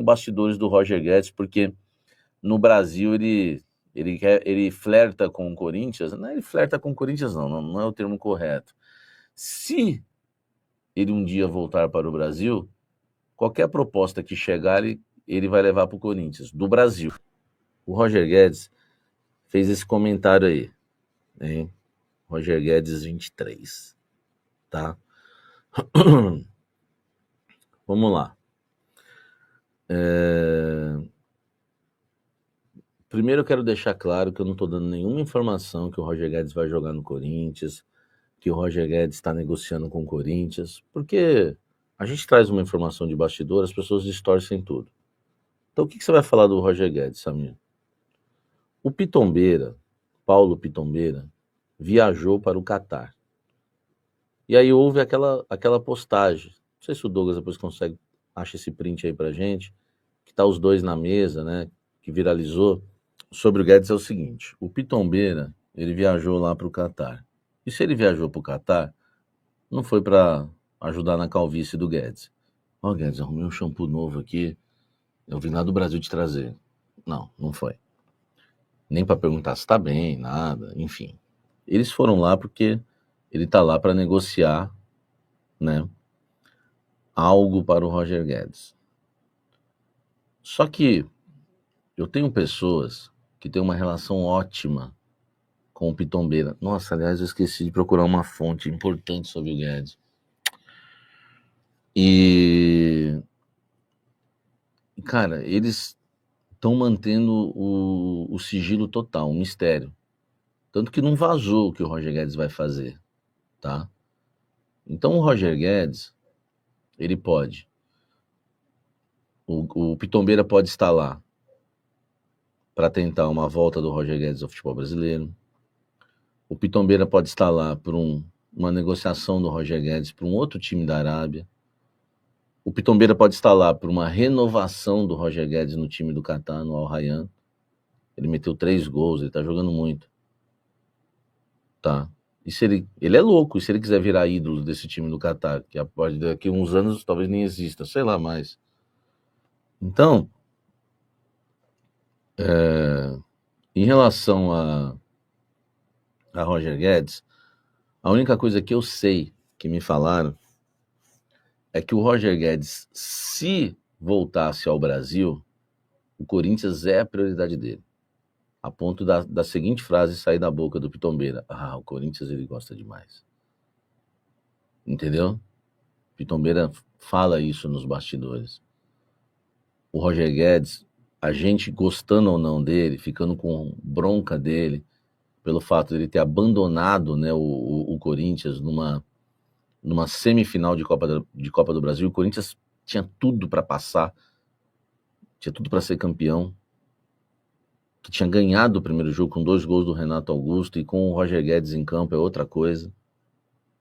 bastidores do Roger Guedes, porque no Brasil ele flerta com o Corinthians. Não, ele flerta com o Corinthians, não é o termo correto. Se ele um dia voltar para o Brasil, qualquer proposta que chegar, ele vai levar para o Corinthians, do Brasil. O Roger Guedes fez esse comentário aí, hein? Roger Guedes 23, tá? Vamos lá. Primeiro eu quero deixar claro que eu não estou dando nenhuma informação que o Roger Guedes vai jogar no Corinthians, que o Roger Guedes está negociando com o Corinthians, porque a gente traz uma informação de bastidor, as pessoas distorcem tudo. Então o que você vai falar do Roger Guedes, Samir? O Pitombeira, Paulo Pitombeira, viajou para o Catar. E aí houve aquela postagem, não sei se o Douglas depois acha esse print aí pra gente, que tá os dois na mesa, né, que viralizou, sobre o Guedes é o seguinte: o Pitombeira, ele viajou lá para o Catar. E se ele viajou para o Catar, não foi para ajudar na calvície do Guedes. Ó, Guedes, arrumei um shampoo novo aqui, eu vim lá do Brasil te trazer. Não foi. Nem para perguntar se tá bem, nada, enfim. Eles foram lá porque ele tá lá para negociar, né, algo para o Roger Guedes. Só que eu tenho pessoas que têm uma relação ótima com o Pitombeira. Nossa, aliás, eu esqueci de procurar uma fonte importante sobre o Guedes. E, cara, eles estão mantendo o sigilo total, um mistério. Tanto que não vazou o que o Roger Guedes vai fazer, tá? Então o Roger Guedes, ele pode. O Pitombeira pode estar lá para tentar uma volta do Roger Guedes ao futebol brasileiro. O Pitombeira pode estar lá por uma negociação do Roger Guedes para um outro time da Arábia. O Pitombeira pode estar lá por uma renovação do Roger Guedes no time do Catar, no Al Rayyan. Ele meteu 3 gols, ele tá jogando muito. Tá? E se ele é louco, e se ele quiser virar ídolo desse time do Catar, que daqui a uns anos talvez nem exista, sei lá mais. Então, em relação a Roger Guedes, a única coisa que eu sei, que me falaram, é que o Roger Guedes, se voltasse ao Brasil, o Corinthians é a prioridade dele. A ponto da seguinte frase sair da boca do Pitombeira: ah, o Corinthians ele gosta demais. Entendeu? Pitombeira fala isso nos bastidores. O Roger Guedes, a gente gostando ou não dele, ficando com bronca dele, pelo fato de ele ter abandonado, né, o Corinthians numa semifinal de Copa do Brasil. O Corinthians tinha tudo para passar, tinha tudo para ser campeão, que tinha ganhado o primeiro jogo com 2 gols do Renato Augusto, e com o Roger Guedes em campo é outra coisa,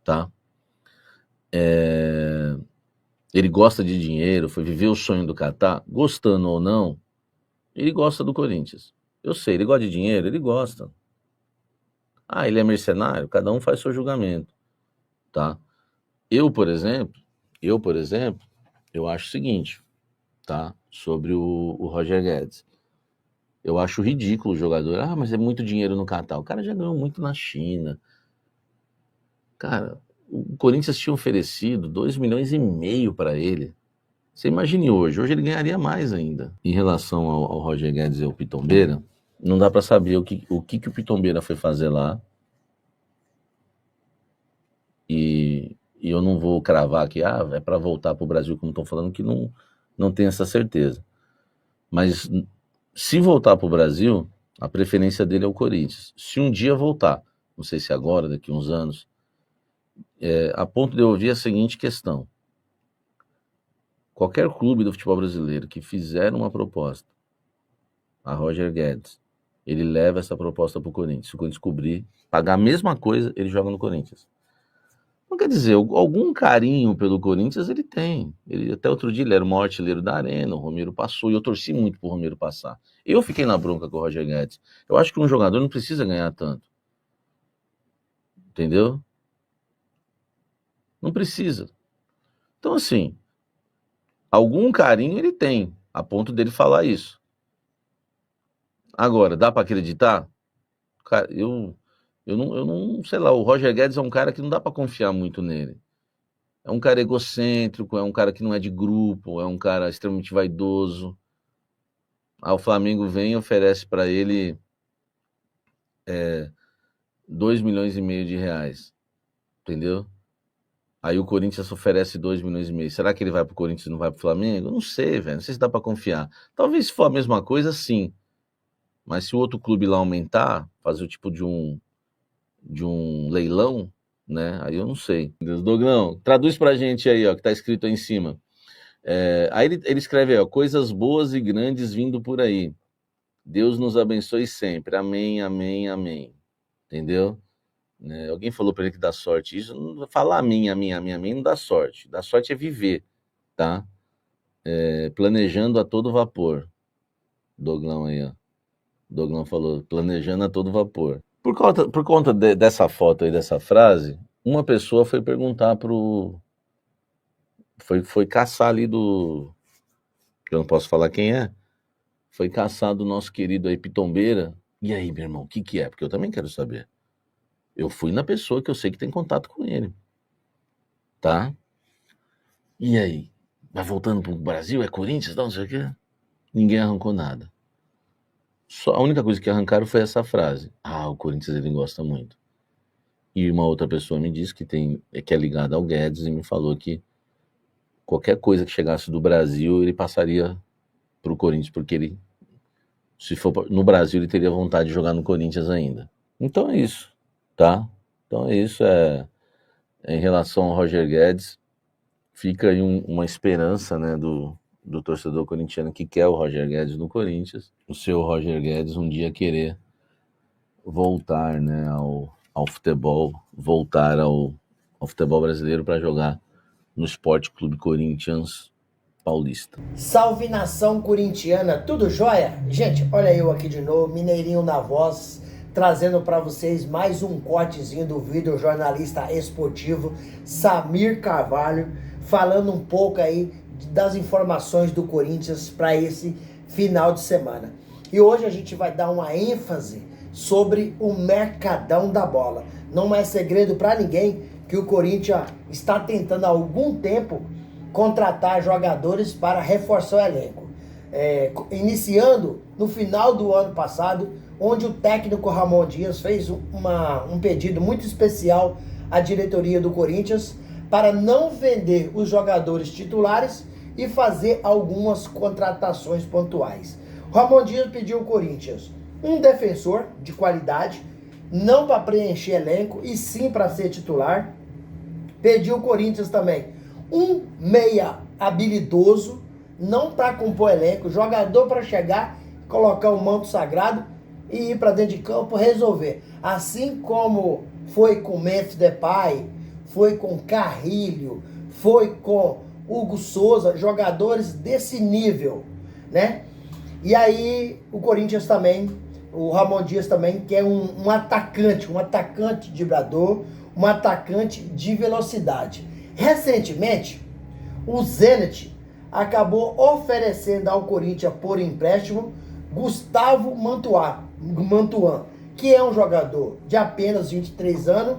tá? Ele gosta de dinheiro, foi viver o sonho do Catar, gostando ou não, ele gosta do Corinthians. Eu sei, ele gosta de dinheiro, ele gosta. Ah, ele é mercenário? Cada um faz seu julgamento, tá? Eu, por exemplo, eu acho o seguinte, tá? Sobre o Roger Guedes. Eu acho ridículo o jogador. Ah, mas é muito dinheiro no Catar. O cara já ganhou muito na China. Cara, o Corinthians tinha oferecido 2,5 milhões para ele. Você imagine hoje ele ganharia mais ainda. Em relação ao Roger Guedes e ao Pitombeira, não dá para saber o que o Pitombeira foi fazer lá. E eu não vou cravar que é para voltar para o Brasil, como estão falando, que não tem essa certeza. Mas se voltar para o Brasil, a preferência dele é o Corinthians. Se um dia voltar, não sei se agora, daqui a uns anos, a ponto de eu ouvir a seguinte questão: qualquer clube do futebol brasileiro que fizer uma proposta a Roger Guedes, ele leva essa proposta para o Corinthians. Se o Corinthians cobrir, pagar a mesma coisa, ele joga no Corinthians. Não quer dizer, algum carinho pelo Corinthians ele tem. Até outro dia ele era o maior artilheiro da Arena, o Romero passou, e eu torci muito pro Romero passar. Eu fiquei na bronca com o Roger Guedes. Eu acho que um jogador não precisa ganhar tanto. Entendeu? Não precisa. Então, assim, algum carinho ele tem. a ponto dele falar isso. Agora, dá para acreditar? Cara, eu não, sei lá, o Roger Guedes é um cara que não dá para confiar muito nele. É um cara egocêntrico, é um cara que não é de grupo, é um cara extremamente vaidoso. Aí o Flamengo vem e oferece para ele 2,5 milhões de reais, entendeu? Aí o Corinthians oferece 2,5 milhões. Será que ele vai pro Corinthians e não vai pro Flamengo? Eu não sei, velho. Não sei se dá para confiar. Talvez se for a mesma coisa, sim. Mas se o outro clube lá aumentar, fazer o tipo de um leilão, né? Aí eu não sei. Deus, Doglão, traduz pra gente aí, ó, que tá escrito aí em cima. Aí ele escreve aí, ó, coisas boas e grandes vindo por aí. Deus nos abençoe sempre. Amém, amém, amém. Entendeu? Né? Alguém falou para ele que dá sorte. Isso, falar amém, amém, amém, amém não dá sorte. Dá sorte é viver, tá? Planejando a todo vapor. Doglão aí, ó. Doglão falou, planejando a todo vapor. Por conta dessa foto aí, dessa frase, uma pessoa foi perguntar foi caçar ali que eu não posso falar quem é, foi caçar do nosso querido aí Pitombeira. E aí, meu irmão, o que que é? Porque eu também quero saber. Eu fui na pessoa que eu sei que tem contato com ele, tá? E aí? Vai voltando pro Brasil? É Corinthians? Não sei o quê. Ninguém arrancou nada. Só a única coisa que arrancaram foi essa frase. Ah, o Corinthians ele gosta muito. E uma outra pessoa me disse que é ligada ao Guedes e me falou que qualquer coisa que chegasse do Brasil, ele passaria pro Corinthians, porque ele, se for no Brasil, ele teria vontade de jogar no Corinthians ainda. Então é isso, tá? Então é isso, em relação ao Roger Guedes, fica aí uma esperança, né, do torcedor corintiano que quer o Roger Guedes no Corinthians, o seu Roger Guedes um dia querer voltar, né, ao futebol, voltar ao futebol brasileiro para jogar no Sport Clube Corinthians Paulista. Salve nação corintiana, tudo jóia? Gente, olha eu aqui de novo, Mineirinho na voz, trazendo para vocês mais um cortezinho do vídeo jornalista esportivo Samir Carvalho, falando um pouco aí das informações do Corinthians para esse final de semana. E hoje a gente vai dar uma ênfase sobre o mercadão da bola. Não é segredo para ninguém que o Corinthians está tentando há algum tempo contratar jogadores para reforçar o elenco. Iniciando no final do ano passado, onde o técnico Ramon Dias fez um pedido muito especial à diretoria do Corinthians para não vender os jogadores titulares e fazer algumas contratações pontuais. Ramon Dias pediu ao Corinthians um defensor de qualidade, não para preencher elenco, e sim para ser titular. Pediu ao Corinthians também um meia habilidoso, não para compor elenco, jogador para chegar, colocar o manto sagrado e ir para dentro de campo resolver. Assim como foi com Memphis Depay, foi com Carrilho, foi com Hugo Souza, jogadores desse nível, né? E aí o Corinthians também, o Ramon Dias também quer um atacante driblador, um atacante de velocidade. Recentemente, o Zenit acabou oferecendo ao Corinthians por empréstimo Gustavo Mantuan, que é um jogador de apenas 23 anos,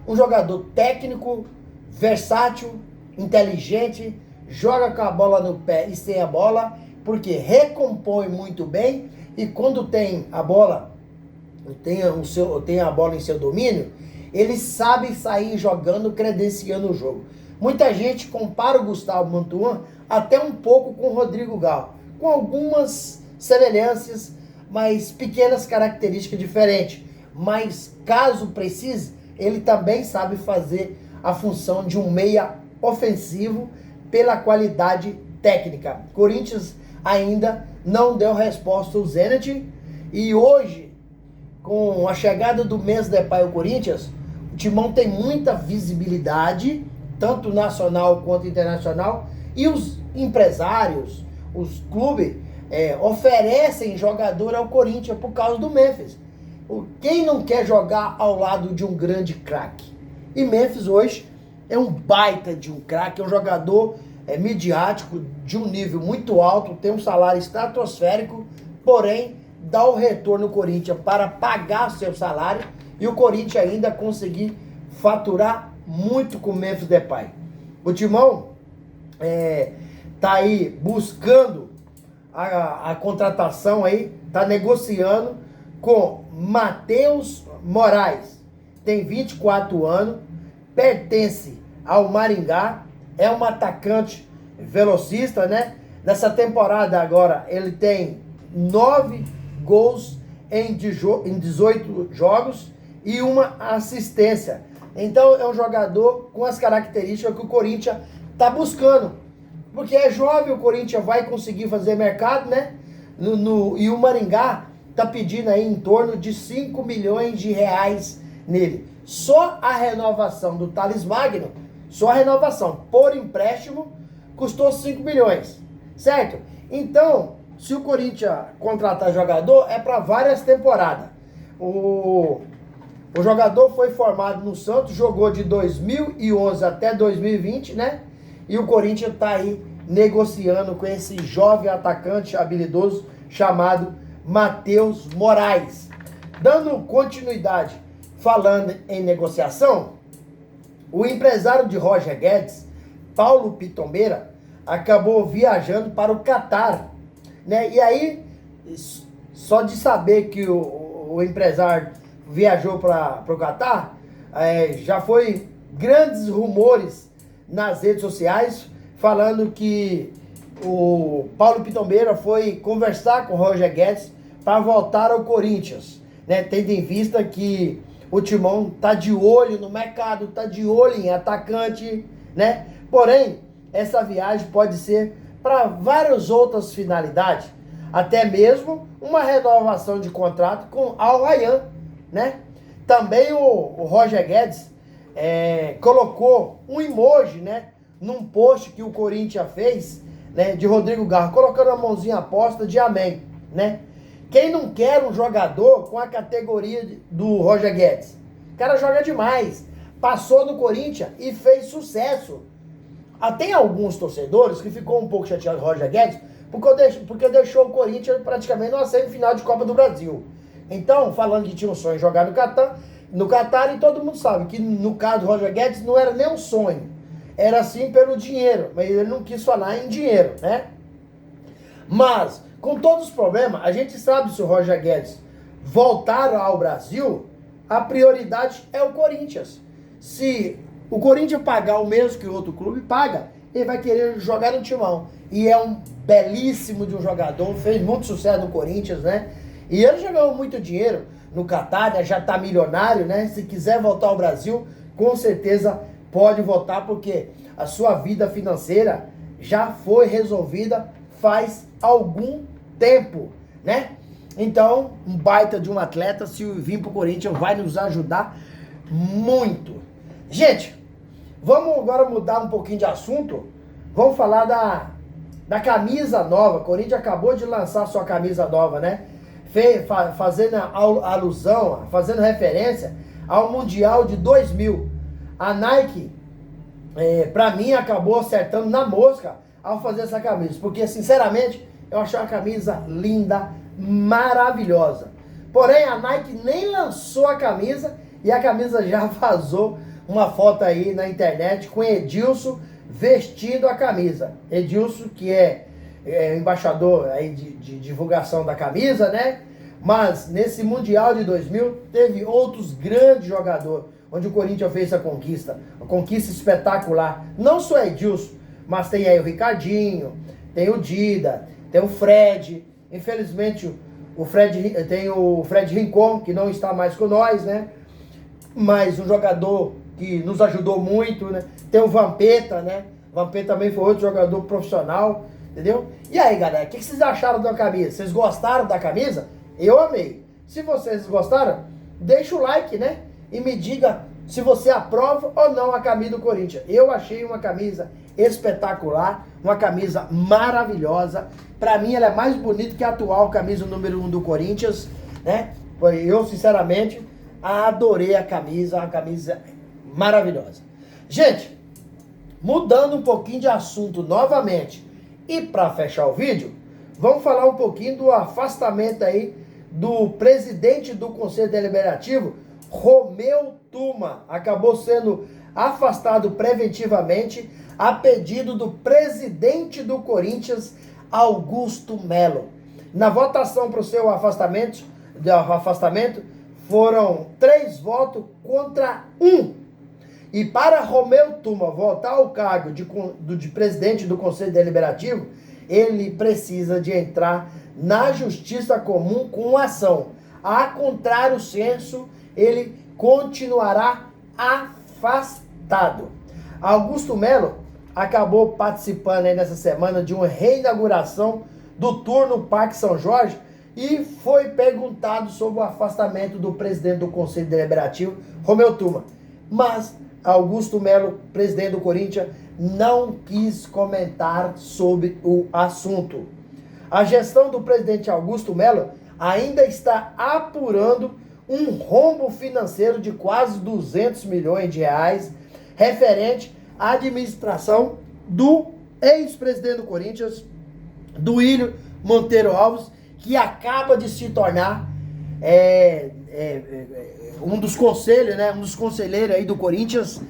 um jogador técnico, versátil, inteligente, joga com a bola no pé e sem a bola, porque recompõe muito bem e quando tem a bola, tem a bola em seu domínio, ele sabe sair jogando, credenciando o jogo. Muita gente compara o Gustavo Mantuan até um pouco com o Rodrigo Gal, com algumas semelhanças, mas pequenas características diferentes. Mas caso precise, ele também sabe fazer a função de um meia ofensivo pela qualidade técnica. Corinthians ainda não deu resposta ao Zenit e hoje, com a chegada do Memphis Depay ao Corinthians, o Timão tem muita visibilidade, tanto nacional quanto internacional, e os empresários, os clubes, oferecem jogador ao Corinthians por causa do Memphis. Quem não quer jogar ao lado de um grande craque? E Memphis hoje é um baita de um craque, é um jogador midiático de um nível muito alto, tem um salário estratosférico, porém dá o retorno no Corinthians para pagar seu salário e o Corinthians ainda conseguir faturar muito com o Memphis Depay. O Timão tá aí buscando a contratação aí, tá negociando com Matheus Moraes, tem 24 anos, pertence ao Maringá, é um atacante velocista, né? Nessa temporada agora ele tem 9 gols em 18 jogos e uma assistência. Então é um jogador com as características que o Corinthians está buscando. Porque é jovem, o Corinthians vai conseguir fazer mercado, né? E o Maringá está pedindo aí em torno de 5 milhões de reais nele. Só a renovação do Thales Magno, só a renovação por empréstimo, custou 5 milhões, certo? Então, se o Corinthians contratar jogador, é para várias temporadas. O jogador foi formado no Santos, jogou de 2011 até 2020, né? E o Corinthians está aí negociando com esse jovem atacante habilidoso chamado Matheus Moraes. Dando continuidade, falando em negociação, o empresário de Roger Guedes, Paulo Pitombeira, acabou viajando para o Catar, né? E aí, só de saber que o empresário viajou para o Catar, já foi grandes rumores nas redes sociais, falando que o Paulo Pitombeira foi conversar com o Roger Guedes para voltar ao Corinthians, né? Tendo em vista que o Timão tá de olho no mercado, tá de olho em atacante, né? Porém, essa viagem pode ser para várias outras finalidades, até mesmo uma renovação de contrato com Al Rayyan, né? Também o Roger Guedes colocou um emoji, né, num post que o Corinthians fez, né, de Rodrigo Garro, colocando a mãozinha aposta de amém, né? Quem não quer um jogador com a categoria do Roger Guedes? O cara joga demais, passou no Corinthians e fez sucesso. Tem alguns torcedores que ficou um pouco chateado com o Roger Guedes porque deixou o Corinthians praticamente numa semifinal de Copa do Brasil. Então, falando que tinha um sonho de jogar no Catar, e todo mundo sabe que no caso do Roger Guedes não era nem um sonho, era sim pelo dinheiro, mas ele não quis falar em dinheiro, né? Mas, com todos os problemas, a gente sabe se o Roger Guedes voltar ao Brasil, a prioridade é o Corinthians. Se o Corinthians pagar o mesmo que o outro clube paga, ele vai querer jogar no Timão. E é um belíssimo de um jogador, fez muito sucesso no Corinthians, né? E ele já ganhou muito dinheiro no Catar, né? Já tá milionário, né? Se quiser voltar ao Brasil, com certeza pode voltar, porque a sua vida financeira já foi resolvida faz algum tempo, né? Então, um baita de um atleta, se vir pro Corinthians, vai nos ajudar muito. Gente, vamos agora mudar um pouquinho de assunto. Vamos falar da camisa nova. O Corinthians acabou de lançar sua camisa nova, né? Fazendo alusão, fazendo referência ao Mundial de 2000. A Nike, pra mim, acabou acertando na mosca ao fazer essa camisa. Porque, sinceramente, eu achei uma camisa linda, maravilhosa. Porém, a Nike nem lançou a camisa e a camisa já vazou uma foto aí na internet com Edilson vestindo a camisa. Edilson, que é embaixador aí de divulgação da camisa, né? Mas nesse Mundial de 2000 teve outros grandes jogadores, onde o Corinthians fez a conquista, uma conquista espetacular. Não só Edilson, mas tem aí o Ricardinho, tem o Dida, tem o Fred. Infelizmente tem o Fred Rincon, que não está mais com nós, né? Mas um jogador que nos ajudou muito, né? Tem o Vampeta, né? Vampeta também foi outro jogador profissional, entendeu? E aí, galera, o que vocês acharam da camisa? Vocês gostaram da camisa? Eu amei. Se vocês gostaram, deixa o like, né? E me diga se você aprova ou não a camisa do Corinthians. Eu achei uma camisa espetacular, uma camisa maravilhosa. Pra mim, ela é mais bonita que a atual camisa número 1 do Corinthians, né? Eu, sinceramente, adorei a camisa, uma camisa maravilhosa. Gente, Mudando um pouquinho de assunto novamente. E para fechar o vídeo, vamos falar um pouquinho do afastamento aí do presidente do Conselho Deliberativo, Romeu Tuma. Acabou sendo afastado preventivamente a pedido do presidente do Corinthians, Augusto Melo. Na votação para o seu afastamento, foram 3 votos contra 1. E para Romeu Tuma voltar ao cargo de presidente do Conselho Deliberativo, ele precisa de entrar na Justiça Comum com ação. A contrário senso, ele continuará afastado. Augusto Melo acabou participando aí nessa semana de uma reinauguração do turno Parque São Jorge e foi perguntado sobre o afastamento do presidente do Conselho Deliberativo, Romeu Tuma. Mas Augusto Melo, presidente do Corinthians, não quis comentar sobre o assunto. A gestão do presidente Augusto Melo ainda está apurando um rombo financeiro de quase 200 milhões de reais referente à administração do ex-presidente do Corinthians, Duílio Monteiro Alves, que acaba de se tornar um dos conselhos, né? Um dos conselheiros aí do Corinthians,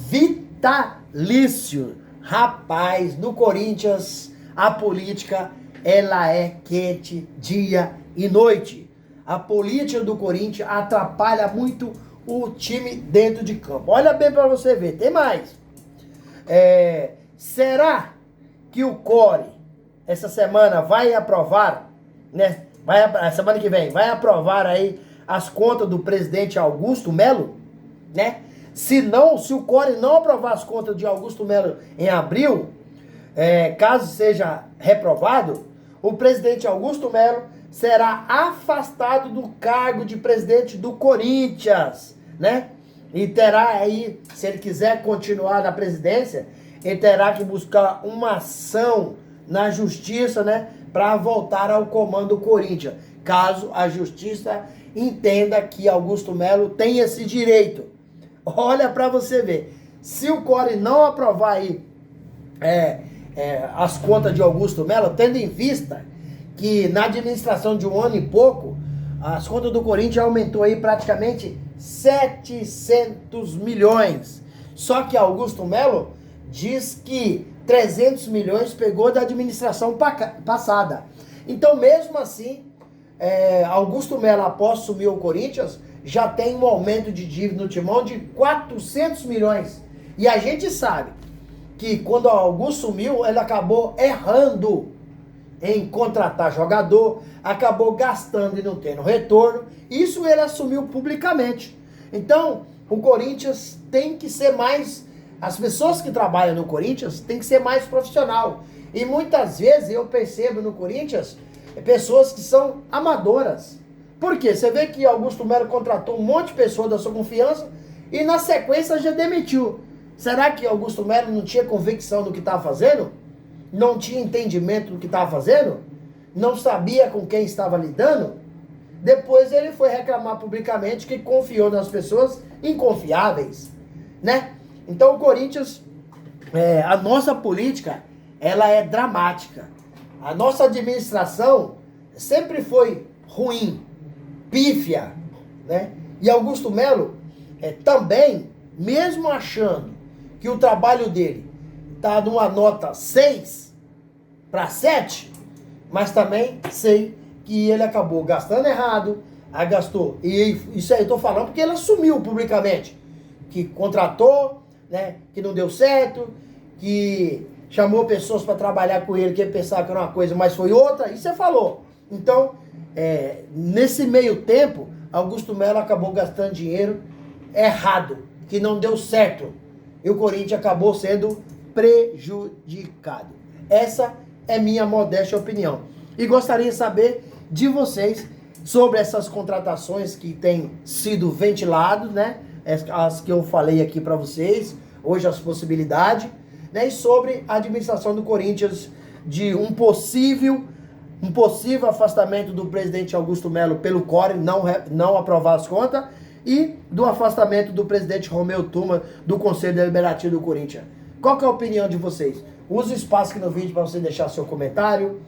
vitalício. Rapaz, no Corinthians, a política, ela é quente dia e noite. A política do Corinthians atrapalha muito o time dentro de campo. Olha bem para você ver, tem mais. Será que o CORE, essa semana, vai aprovar, né? Semana que vem, vai aprovar aí as contas do presidente Augusto Melo, né? Se o CORE não aprovar as contas de Augusto Melo em abril, caso seja reprovado, o presidente Augusto Melo será afastado do cargo de presidente do Corinthians, né? E terá aí, se ele quiser continuar na presidência, ele terá que buscar uma ação na justiça, né? Para voltar ao comando do Corinthians, caso a justiça entenda que Augusto Melo tem esse direito. Olha para você ver, se o CORE não aprovar aí as contas de Augusto Melo, tendo em vista que na administração de um ano e pouco, as contas do Corinthians aumentou aí praticamente 700 milhões. Só que Augusto Melo diz que 300 milhões pegou da administração passada. Então, mesmo assim, Augusto Melo, após assumir o Corinthians, já tem um aumento de dívida no timão de 400 milhões. E a gente sabe que quando o Augusto sumiu, ele acabou errando em contratar jogador, acabou gastando e não tendo retorno. Isso ele assumiu publicamente. Então, o Corinthians tem que ser mais... As pessoas que trabalham no Corinthians têm que ser mais profissional. E muitas vezes eu percebo no Corinthians pessoas que são amadoras. Por quê? Você vê que Augusto Melo contratou um monte de pessoas da sua confiança e na sequência já demitiu. Será que Augusto Melo não tinha convicção do que estava fazendo? Não tinha entendimento do que estava fazendo? Não sabia com quem estava lidando? Depois ele foi reclamar publicamente que confiou nas pessoas inconfiáveis, né? Então o Corinthians, a nossa política, ela é dramática. A nossa administração sempre foi ruim, pífia, né? E Augusto Melo também, mesmo achando que o trabalho dele está numa nota 6 para 7, mas também sei que ele acabou gastando errado, gastou, e isso aí eu estou falando porque ele assumiu publicamente, que contratou, né, que não deu certo, que chamou pessoas para trabalhar com ele, que ele pensava que era uma coisa, mas foi outra, e você falou. Então, nesse meio tempo, Augusto Melo acabou gastando dinheiro errado, que não deu certo, e o Corinthians acabou sendo prejudicado. Essa é minha modesta opinião. E gostaria de saber de vocês sobre essas contratações que têm sido ventiladas, né? As que eu falei aqui para vocês, hoje as possibilidades, né? E sobre a administração do Corinthians, de um possível afastamento do presidente Augusto Melo pelo CORE, não aprovar as contas, e do afastamento do presidente Romeu Tuma do Conselho Deliberativo do Corinthians. Qual que é a opinião de vocês? Use o espaço aqui no vídeo para você deixar seu comentário.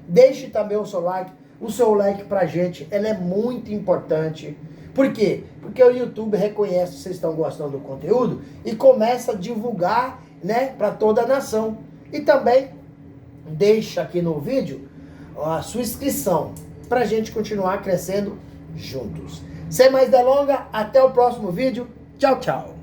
Deixe também o seu like. O seu like pra gente, ele é muito importante. Por quê? Porque o YouTube reconhece que vocês estão gostando do conteúdo e começa a divulgar, né, para toda a nação. E também deixa aqui no vídeo a sua inscrição pra gente continuar crescendo juntos. Sem mais delongas, até o próximo vídeo. Tchau, tchau.